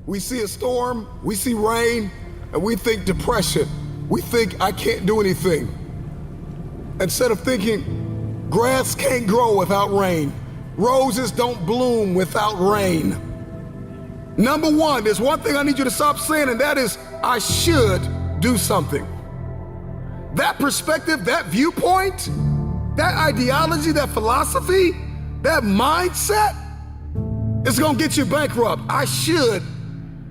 We see a storm, we see rain, and we think depression. We think I can't do anything. Instead of thinking grass can't grow without rain. Roses don't bloom without rain. Number one, there's one thing I need you to stop saying, and that is, I should do something. That perspective, that viewpoint, that ideology, that philosophy, that mindset, it's gonna get you bankrupt. I should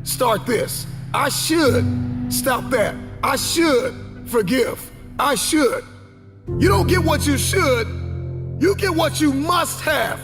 start this. I should stop that. I should forgive. I should. You don't get what you should, you get what you must have.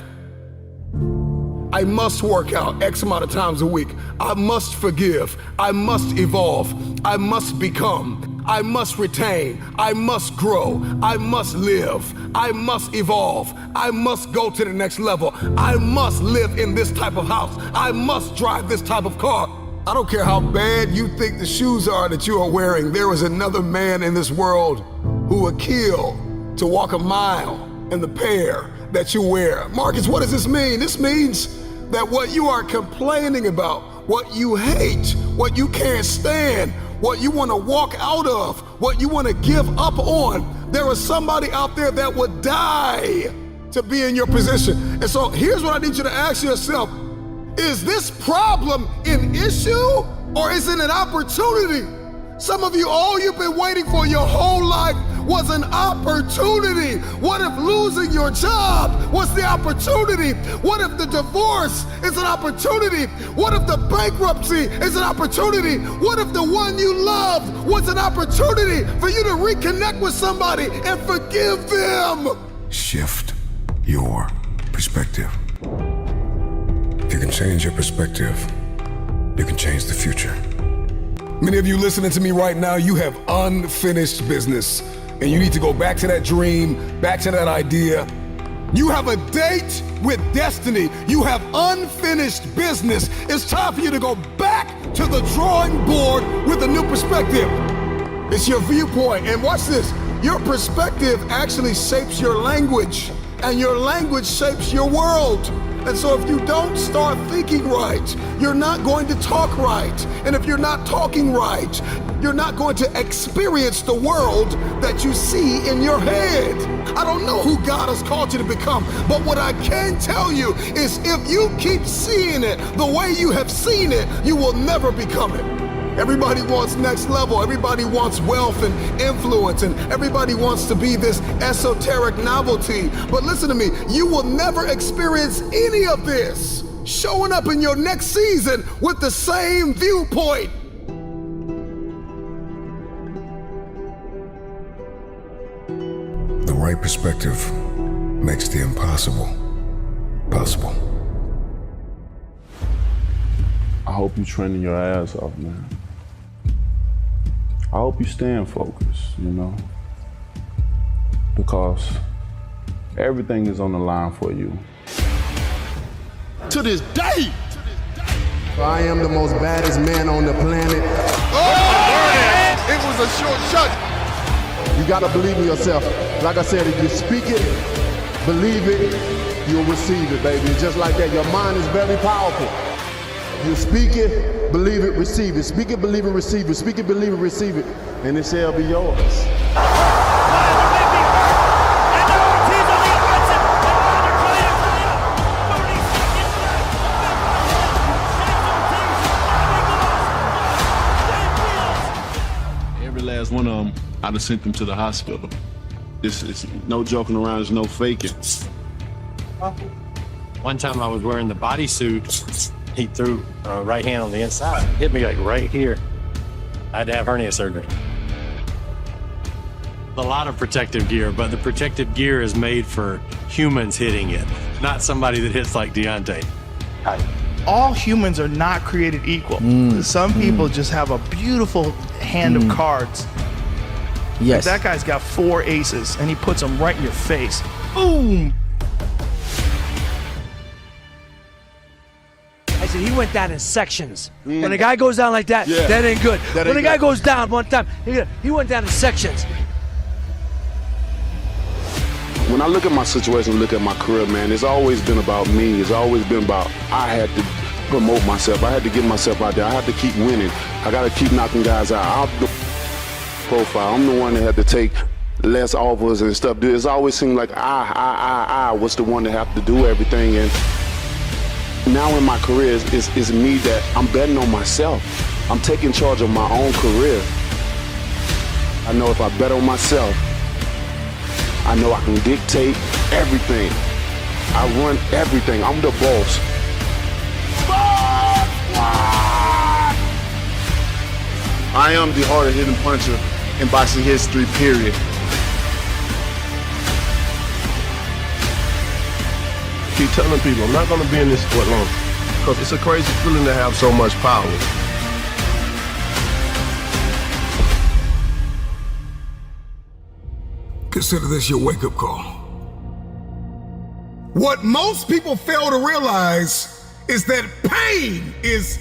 I must work out X amount of times a week. I must forgive. I must evolve. I must become. I must retain. I must grow. I must live. I must evolve. I must go to the next level. I must live in this type of house. I must drive this type of car. I don't care how bad you think the shoes are that you are wearing. There is another man in this world who would kill to walk a mile in the pair that you wear. Marcus, what does this mean? This means that what you are complaining about, what you hate, what you can't stand, what you want to walk out of, what you want to give up on, there is somebody out there that would die to be in your position. And so here's what I need you to ask yourself. Is this problem an issue or is it an opportunity? Some of you, all you've been waiting for your whole life was an opportunity. What if losing your job was the opportunity? What if the divorce is an opportunity? What if the bankruptcy is an opportunity? What if the one you loved was an opportunity for you to reconnect with somebody and forgive them? Shift your perspective. If you can change your perspective, you can change the future. Many of you listening to me right now, you have unfinished business, and you need to go back to that dream, back to that idea. You have a date with destiny. You have unfinished business. It's time for you to go back to the drawing board with a new perspective. It's your viewpoint, and watch this. Your perspective actually shapes your language, and your language shapes your world. And so if you don't start thinking right, you're not going to talk right. And if you're not talking right, you're not going to experience the world that you see in your head. I don't know who God has called you to become, but what I can tell you is if you keep seeing it the way you have seen it, you will never become it. Everybody wants next level. Everybody wants wealth and influence, and everybody wants to be this esoteric novelty. But listen to me, you will never experience any of this showing up in your next season with the same viewpoint. The right perspective makes the impossible possible. I hope you training your ass off, man. I hope you staying focused, you know, because everything is on the line for you. To this day, I am the most baddest man on the planet. oh, it was a short shot. You gotta believe in yourself. Like I said, if you speak it, believe it, you'll receive it, baby. It's just like that. Your mind is very powerful. You speak it, believe it, receive it. Speak it, believe it, receive it. Speak it, believe it, receive it. And it shall be yours. Every last one of them, I'd have sent them to the hospital. This is no joking around, there's no faking. One time I was wearing the bodysuit. He threw a right hand on the inside, hit me like right here. I had to have hernia surgery. A lot of protective gear, but the protective gear is made for humans hitting it, not somebody that hits like Deontay. All humans are not created equal. Some people just have a beautiful hand of cards. Yes. That guy's got 4 aces, and he puts them right in your face. Boom! I said he went down in sections. When a guy goes down like that, that ain't good. That When ain't a guy good. goes down one time, he went down in sections. When I look at my situation, look at my career, man, it's always been about me. It's always been about I had to promote myself. I had to get myself out there. I had to keep winning. I got to keep knocking guys out. I'm the profile. I'm the one that had to take less offers and stuff. It's always seemed like I was the one that have to do everything. And now in my career, it's me that I'm betting on myself. I'm taking charge of my own career. I know if I bet on myself, I know I can dictate everything. I run everything. I'm the boss. I am the hardest hitting puncher in boxing history, period. Keep telling people I'm not going to be in this sport long because it's a crazy feeling to have so much power. Consider this your wake-up call. What most people fail to realize is that pain is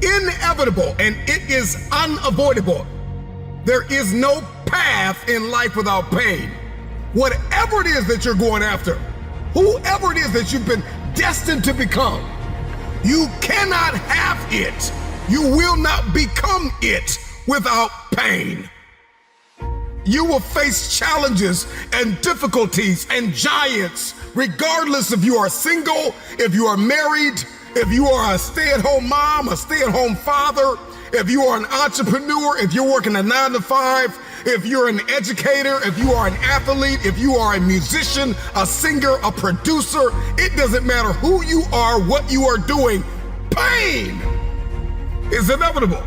inevitable and it is unavoidable. There is no path in life without pain. Whatever it is that you're going after, whoever it is that you've been destined to become, you cannot have it. You will not become it without pain. You will face challenges and difficulties and giants, regardless if you are single, if you are married, if you are a stay-at-home mom, a stay-at-home father, if you are an entrepreneur, if you're working a 9-to-5, if you're an educator, if you are an athlete, if you are a musician, a singer, a producer, it doesn't matter who you are, what you are doing, pain is inevitable.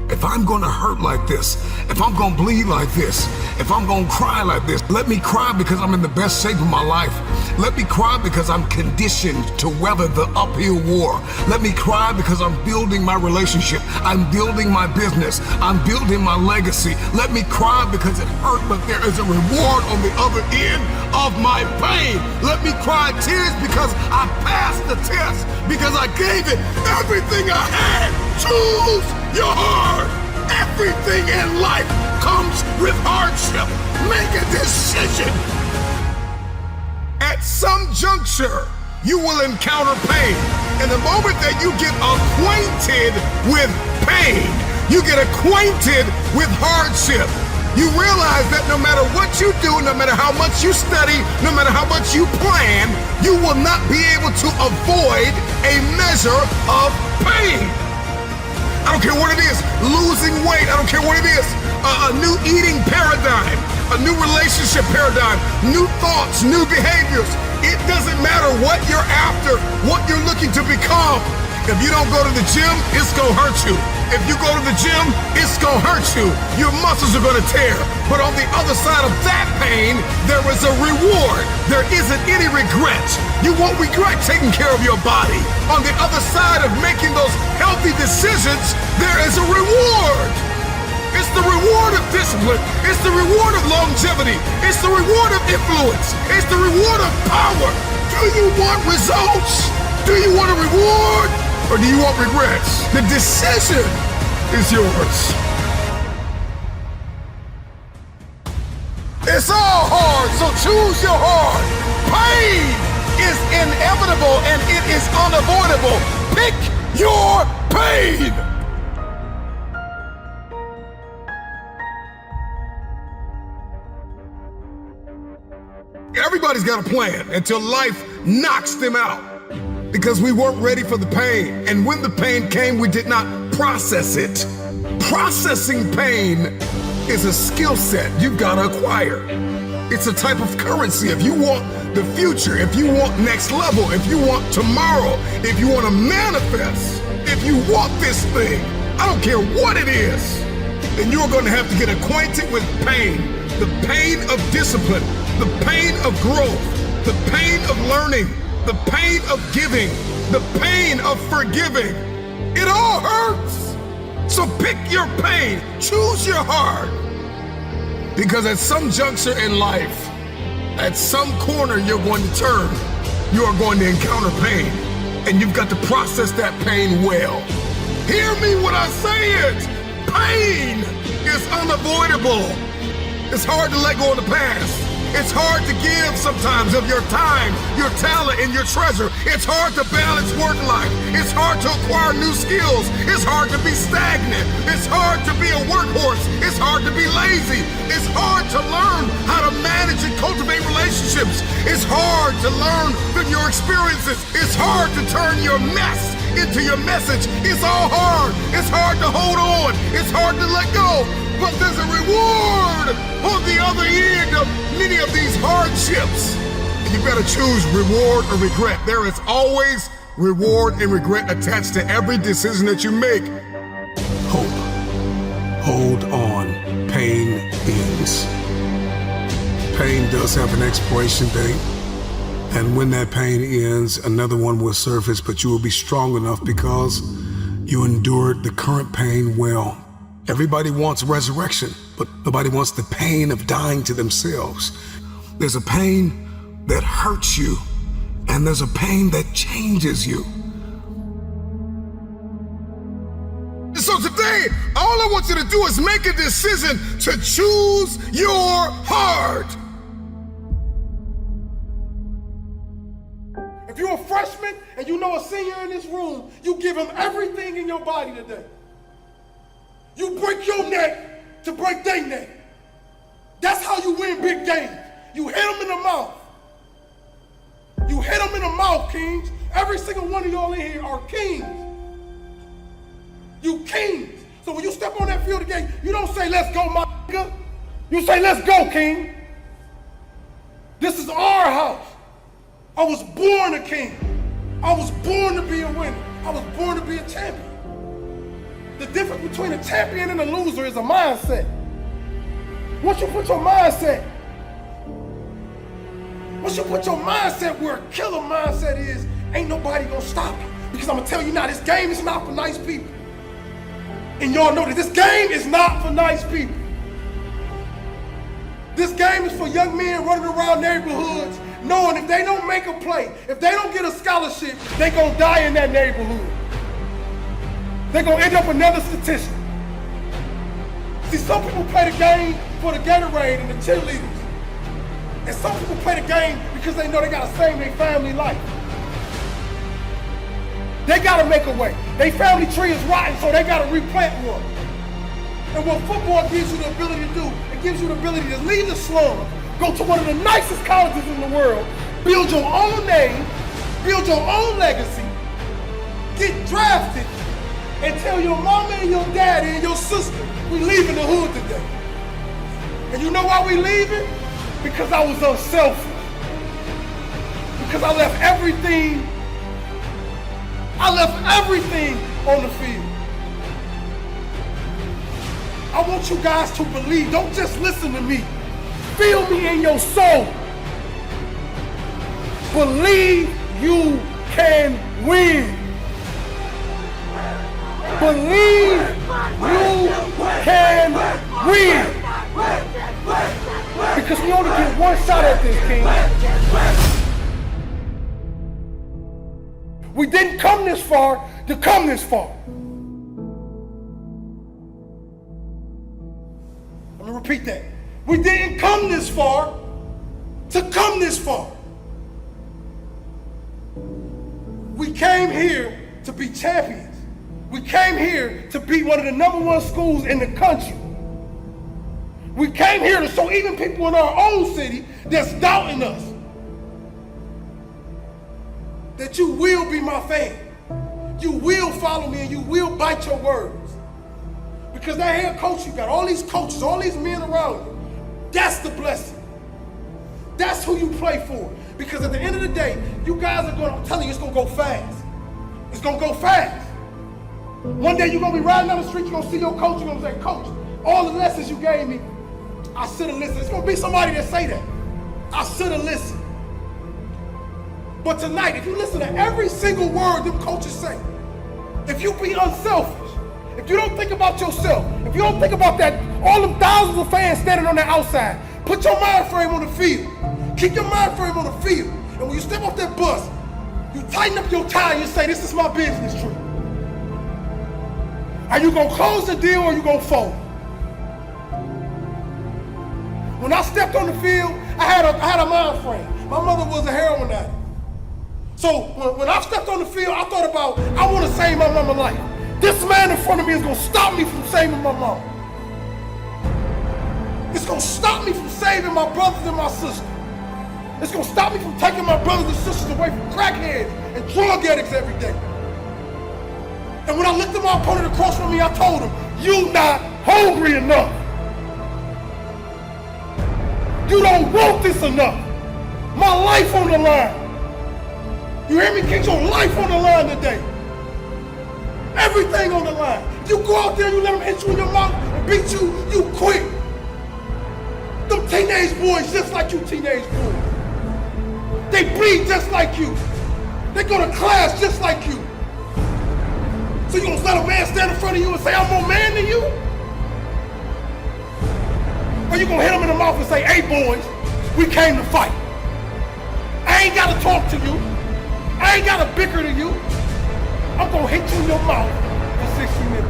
If I'm gonna hurt like this, if I'm gonna bleed like this, if I'm gonna cry like this, let me cry because I'm in the best shape of my life. Let me cry because I'm conditioned to weather the uphill war. Let me cry because I'm building my relationship. I'm building my business. I'm building my legacy. Let me cry because it hurt, but there is a reward on the other end of my pain. Let me cry tears because I passed the test, because I gave it everything I had. Choose your heart. Everything in life comes with hardship. Make a decision. At some juncture, you will encounter pain. And the moment that you get acquainted with pain, you get acquainted with hardship, you realize that no matter what you do, no matter how much you study, no matter how much you plan, you will not be able to avoid a measure of pain. I don't care what it is, losing weight, I don't care what it is, a new eating paradigm, a new relationship paradigm, new thoughts, new behaviors. It doesn't matter what you're after, what you're looking to become. If you don't go to the gym, it's gonna hurt you. If you go to the gym, it's gonna hurt you. Your muscles are gonna tear. But on the other side of that pain, there is a reward. There isn't any regret. You won't regret taking care of your body. On the other side of making those healthy decisions, there is a reward. It's the reward of discipline. It's the reward of longevity. It's the reward of influence. It's the reward of power. Do you want results? Do you want a reward? Or do you want regrets? The decision is yours. It's all hard, so choose your heart. Pain is inevitable and it is unavoidable. Pick your pain. Everybody's got a plan until life knocks them out. Because we weren't ready for the pain. And when the pain came, we did not process it. Processing pain is a skill set you've got to acquire. It's a type of currency. If you want the future, if you want next level, if you want tomorrow, if you want to manifest, if you want this thing, I don't care what it is, then you're going to have to get acquainted with pain. The pain of discipline, the pain of growth, the pain of learning, the pain of giving, the pain of forgiving. It all hurts. So pick your pain, choose your heart. Because at some juncture in life, at some corner you're going to turn, you are going to encounter pain. And you've got to process that pain well. Hear me when I say it. Pain is unavoidable. It's hard to let go of the past. It's hard to give sometimes of your time, your talent, and your treasure. It's hard to balance work life. It's hard to acquire new skills. It's hard to be stagnant. It's hard to be a workhorse. It's hard to be lazy. It's hard to learn how to manage and cultivate relationships. It's hard to learn from your experiences. It's hard to turn your mess into your message. It's all hard. It's hard to hold on. It's hard to let go. But there's a reward on the other end of many of these hardships. You better choose reward or regret. There is always reward and regret attached to every decision that you make. Hope. Hold on. Pain ends. Pain does have an expiration date. And when that pain ends, another one will surface, but you will be strong enough because you endured the current pain well. Everybody wants resurrection, but nobody wants the pain of dying to themselves. There's a pain that hurts you, and there's a pain that changes you. So today, all I want you to do is make a decision to choose your heart. If you're a freshman and you know a senior in this room, you give him everything in your body today. You break your neck to break their neck. That's how you win big games. You hit them in the mouth. You hit them in the mouth, kings. Every single one of y'all in here are kings. You kings. So when you step on that field again, you don't say, let's go, my nigga. You say, let's go, king. This is our house. I was born a king. I was born to be a winner. I was born to be a champion. The difference between a champion and a loser is a mindset. Once you put your mindset where a killer mindset is, ain't nobody gonna stop you. Because I'm gonna tell you now, this game is not for nice people. And y'all know that this game is not for nice people. This game is for young men running around neighborhoods knowing if they don't make a play, if they don't get a scholarship, they gonna die in that neighborhood. They're gonna end up another statistic. See, some people play the game for the Gatorade and the cheerleaders. And some people play the game because they know they gotta save their family life. They gotta make a way. Their family tree is rotten, so they gotta replant one. And what football gives you the ability to do, it gives you the ability to leave the slums, go to one of the nicest colleges in the world, build your own name, build your own legacy, get drafted, and tell your mama and your daddy and your sister, we leaving the hood today. And you know why we leaving? Because I was unselfish. Because I left everything on the field. I want you guys to believe, don't just listen to me. Feel me in your soul. Believe you can win. Believe you can win. Because we only get one shot at this, King. We didn't come this far to come this far. Let me repeat that. We didn't come this far to come this far. We came here to be champions. We came here to be one of the #1 schools in the country. We came here to show even people in our own city that's doubting us that you will be my fan. You will follow me and you will bite your words. Because that head coach, you got all these coaches, all these men around you. That's the blessing. That's who you play for. Because at the end of the day, you guys are going to, I'm telling you, it's going to go fast. It's going to go fast. One day you're going to be riding down the street, you're going to see your coach, you're going to say, Coach, all the lessons you gave me, I should have listened. It's going to be somebody that say that. I should have listened. But tonight, if you listen to every single word them coaches say, if you be unselfish, if you don't think about yourself, if you don't think about that, all them thousands of fans standing on the outside, put your mind frame on the field. Keep your mind frame on the field. And when you step off that bus, you tighten up your tie and you say, this is my business trip. Are you gonna close the deal or are you gonna fold? When I stepped on the field, I had a mind frame. My mother was a heroin addict. So when I stepped on the field, I thought about, I want to save my mama's life. This man in front of me is going to stop me from saving my mama. It's going to stop me from saving my brothers and my sisters. It's going to stop me from taking my brothers and sisters away from crackheads and drug addicts every day. And when I looked at my opponent across from me, I told him, "You not hungry enough. You don't want this enough. My life on the line. You hear me? Get your life on the line today. Everything on the line. You go out there, you let them hit you in your mouth and beat you, you quit. Them teenage boys just like you teenage boys. They bleed just like you. They go to class just like you. So you gonna let a man stand in front of you and say, "I'm more man than you"? Or you gonna hit him in the mouth and say, "Hey boys, we came to fight. I ain't gotta talk to you. I ain't gotta bicker to you. I'm gonna hit you in your mouth for 60 minutes."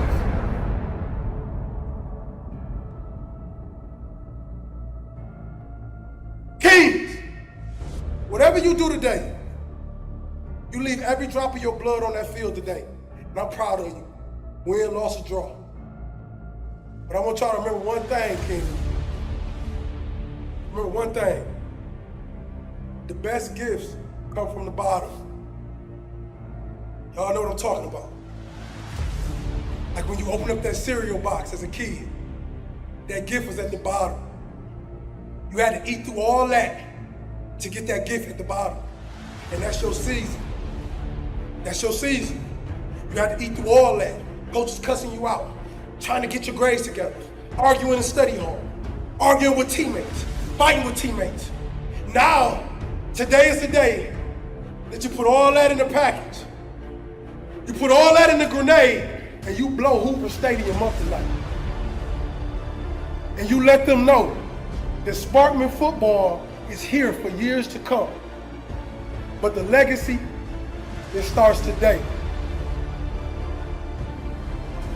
Kings, whatever you do today, you leave every drop of your blood on that field today. And I'm proud of you. Win, loss, or draw. But I want y'all to remember one thing, King. Remember one thing. The best gifts come from the bottom. Y'all know what I'm talking about. Like when you open up that cereal box as a kid, that gift was at the bottom. You had to eat through all that to get that gift at the bottom. And that's your season. That's your season. You had to eat through all that. Coaches cussing you out, trying to get your grades together, arguing in the study hall, arguing with teammates, fighting with teammates. Now, today is the day that you put all that in the package. You put all that in the grenade, and you blow Hoover Stadium up tonight. And you let them know that Sparkman football is here for years to come. But the legacy, it starts today.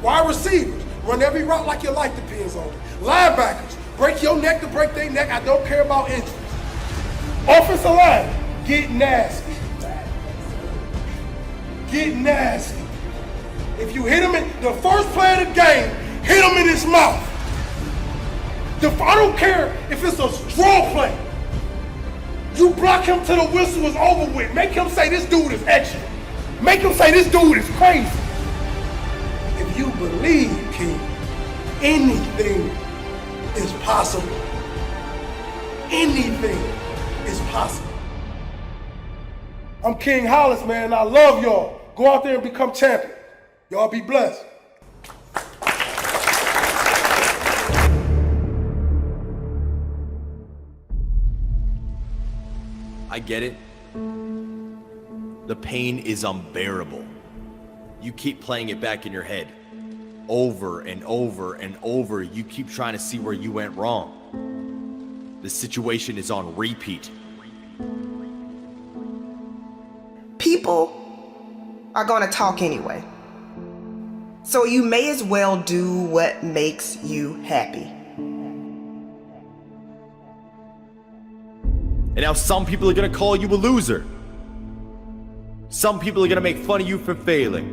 Wide receivers, run every route like your life depends on it. Linebackers, break your neck to break their neck. I don't care about injuries. Offensive line, get nasty. Get nasty. If you hit him in the first play of the game, hit him in his mouth. I don't care if it's a draw play. You block him till the whistle is over with. Make him say, "This dude is extra." Make him say, "This dude is crazy." If you believe, King, anything is possible. Anything is possible. I'm King Hollis, man. I love y'all. Go out there and become champion. Y'all be blessed. I get it. The pain is unbearable. You keep playing it back in your head. Over and over and over, you keep trying to see where you went wrong. The situation is on repeat. People are gonna talk anyway. So you may as well do what makes you happy. And now some people are gonna call you a loser. Some people are gonna make fun of you for failing.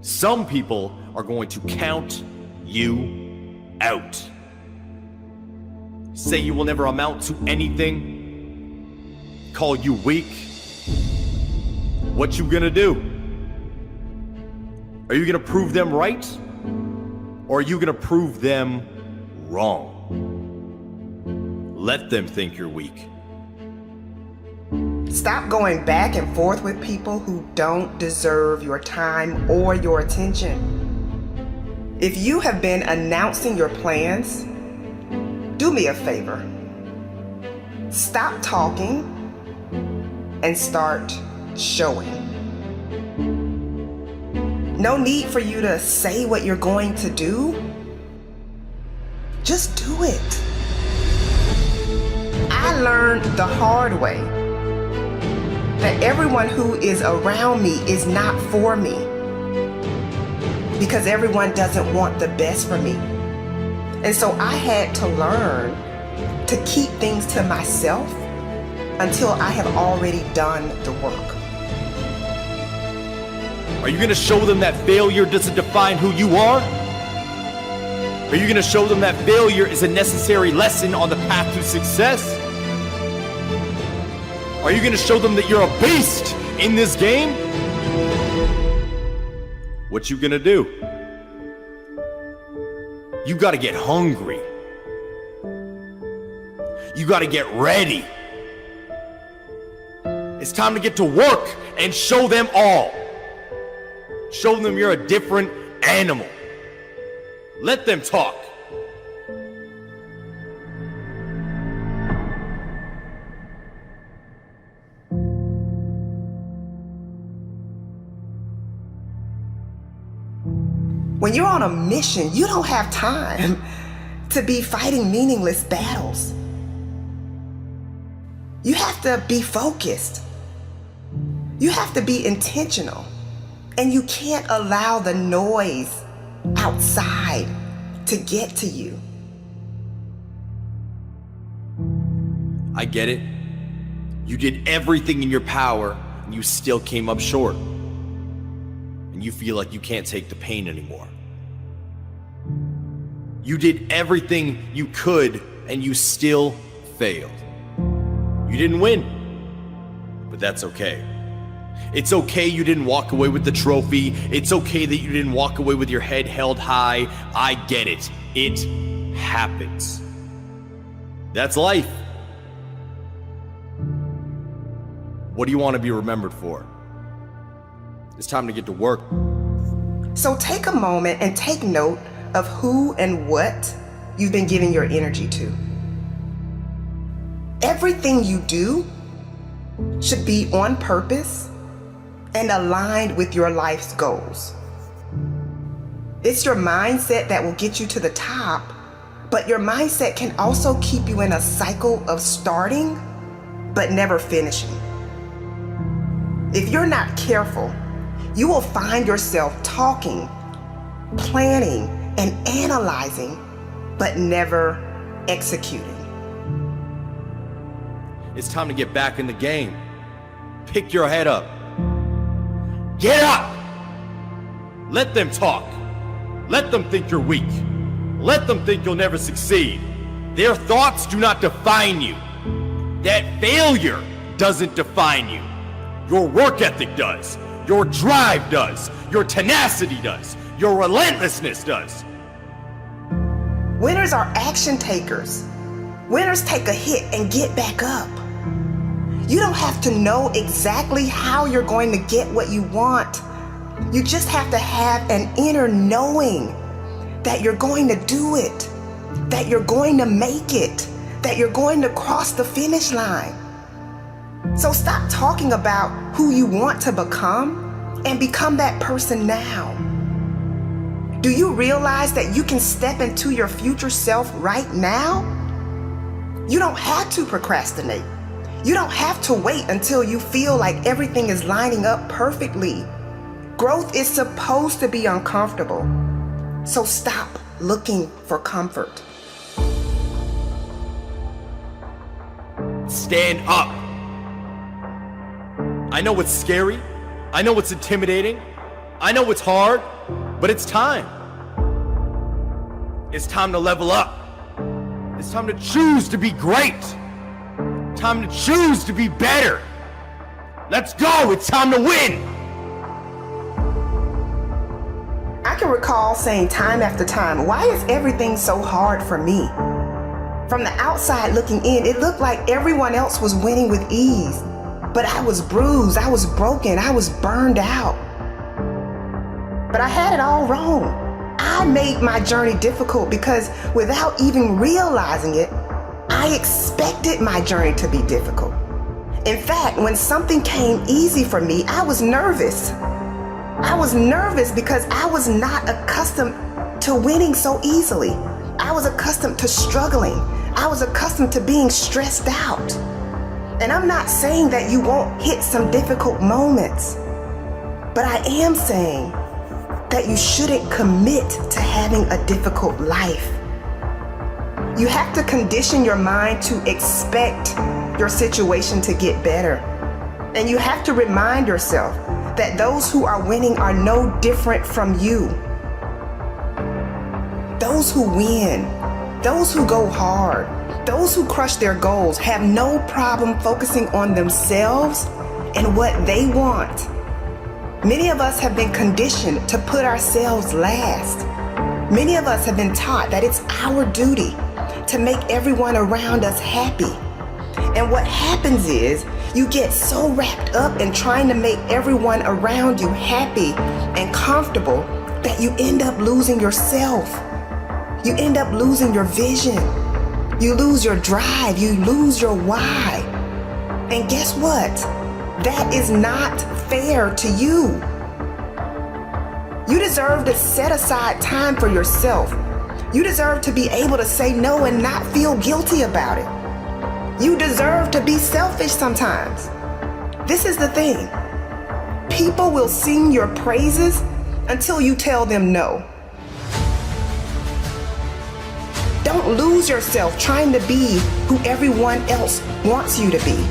Some people are going to count you out. Say you will never amount to anything. Call you weak. What you gonna do? Are you gonna prove them right? Or are you gonna prove them wrong? Let them think you're weak. Stop going back and forth with people who don't deserve your time or your attention. If you have been announcing your plans, do me a favor. Stop talking and start showing. No need for you to say what you're going to do. Just do it. I learned the hard way that everyone who is around me is not for me, because everyone doesn't want the best for me. And so I had to learn to keep things to myself until I have already done the work. Are you going to show them that failure doesn't define who you are? Are you going to show them that failure is a necessary lesson on the path to success? Are you going to show them that you're a beast in this game? What you going to do? You got to get hungry. You got to get ready. It's time to get to work and show them all. Show them you're a different animal. Let them talk. When you're on a mission, you don't have time to be fighting meaningless battles. You have to be focused. You have to be intentional. And you can't allow the noise outside to get to you. I get it. You did everything in your power and you still came up short. And you feel like you can't take the pain anymore. You did everything you could and you still failed. You didn't win, but that's okay. It's okay you didn't walk away with the trophy. It's okay that you didn't walk away with your head held high. I get it. It happens. That's life. What do you want to be remembered for? It's time to get to work. So take a moment and take note of who and what you've been giving your energy to. Everything you do should be on purpose and aligned with your life's goals. It's your mindset that will get you to the top, but your mindset can also keep you in a cycle of starting but never finishing. If you're not careful, you will find yourself talking, planning, and analyzing, but never executing. It's time to get back in the game. Pick your head up. Get up! Let them talk. Let them think you're weak. Let them think you'll never succeed. Their thoughts do not define you. That failure doesn't define you. Your work ethic does. Your drive does. Your tenacity does. Your relentlessness does. Winners are action takers. Winners take a hit and get back up. You don't have to know exactly how you're going to get what you want. You just have to have an inner knowing that you're going to do it, that you're going to make it, that you're going to cross the finish line. So stop talking about who you want to become and become that person now. Do you realize that you can step into your future self right now? You don't have to procrastinate. You don't have to wait until you feel like everything is lining up perfectly. Growth is supposed to be uncomfortable. So stop looking for comfort. Stand up. I know it's scary. I know it's intimidating. I know it's hard, but it's time. It's time to level up. It's time to choose to be great. Time to choose to be better. Let's go. It's time to win. I can recall saying time after time, why is everything so hard for me? From the outside looking in, it looked like everyone else was winning with ease. But I was bruised, I was broken, I was burned out. But I had it all wrong. I made my journey difficult because without even realizing it, I expected my journey to be difficult. In fact, when something came easy for me, I was nervous. I was nervous because I was not accustomed to winning so easily. I was accustomed to struggling. I was accustomed to being stressed out. And I'm not saying that you won't hit some difficult moments, but I am saying that you shouldn't commit to having a difficult life. You have to condition your mind to expect your situation to get better. And you have to remind yourself that those who are winning are no different from you. Those who win, those who go hard, those who crush their goals have no problem focusing on themselves and what they want. Many of us have been conditioned to put ourselves last. Many of us have been taught that it's our duty to make everyone around us happy. And what happens is you get so wrapped up in trying to make everyone around you happy and comfortable that you end up losing yourself. You end up losing your vision. You lose your drive. You lose your why. And guess what? That is not fair to you. You deserve to set aside time for yourself. You deserve to be able to say no and not feel guilty about it. You deserve to be selfish sometimes. This is the thing. People will sing your praises until you tell them no. Don't lose yourself trying to be who everyone else wants you to be.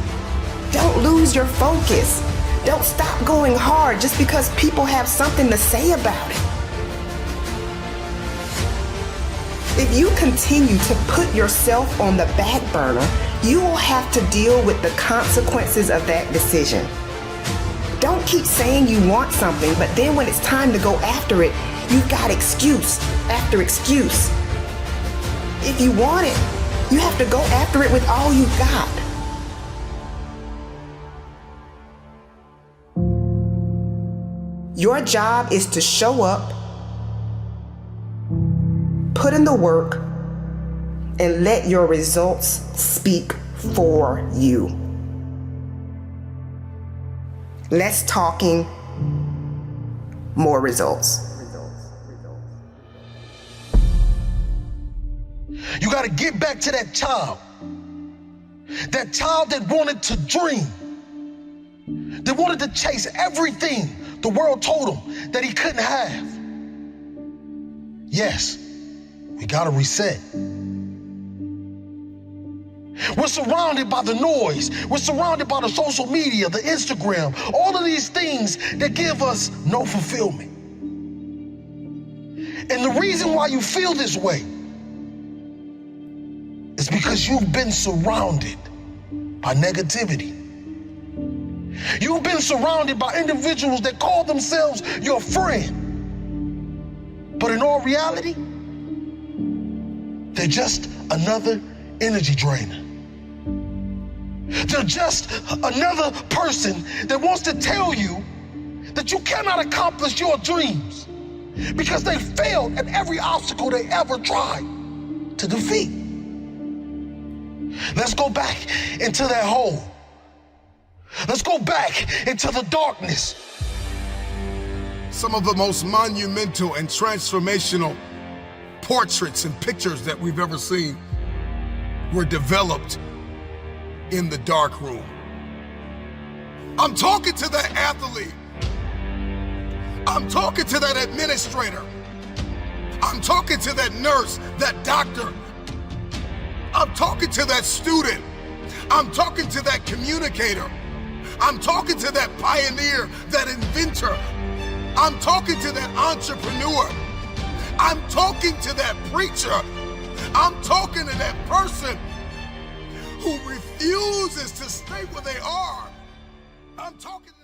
Don't lose your focus. Don't stop going hard just because people have something to say about it. If you continue to put yourself on the back burner, you will have to deal with the consequences of that decision. Don't keep saying you want something, but then when it's time to go after it, you've got excuse after excuse. If you want it, you have to go after it with all you've got. Your job is to show up, put in the work, and let your results speak for you. Less talking, more results. You got to get back to that child that wanted to dream, that wanted to chase everything the world told him that he couldn't have. Yes, we got to reset. We're surrounded by the noise. We're surrounded by the social media, the Instagram, all of these things that give us no fulfillment. And the reason why you feel this way is because you've been surrounded by negativity. You've been surrounded by individuals that call themselves your friend. But in all reality, they're just another energy drainer. They're just another person that wants to tell you that you cannot accomplish your dreams because they failed at every obstacle they ever tried to defeat. Let's go back into that hole. Let's go back into the darkness. Some of the most monumental and transformational portraits and pictures that we've ever seen were developed in the dark room. I'm talking to that athlete. I'm talking to that administrator. I'm talking to that nurse, that doctor. I'm talking to that student. I'm talking to that communicator. I'm talking to that pioneer, that inventor. I'm talking to that entrepreneur. I'm talking to that preacher. I'm talking to that person who refuses to stay where they are. I'm talking to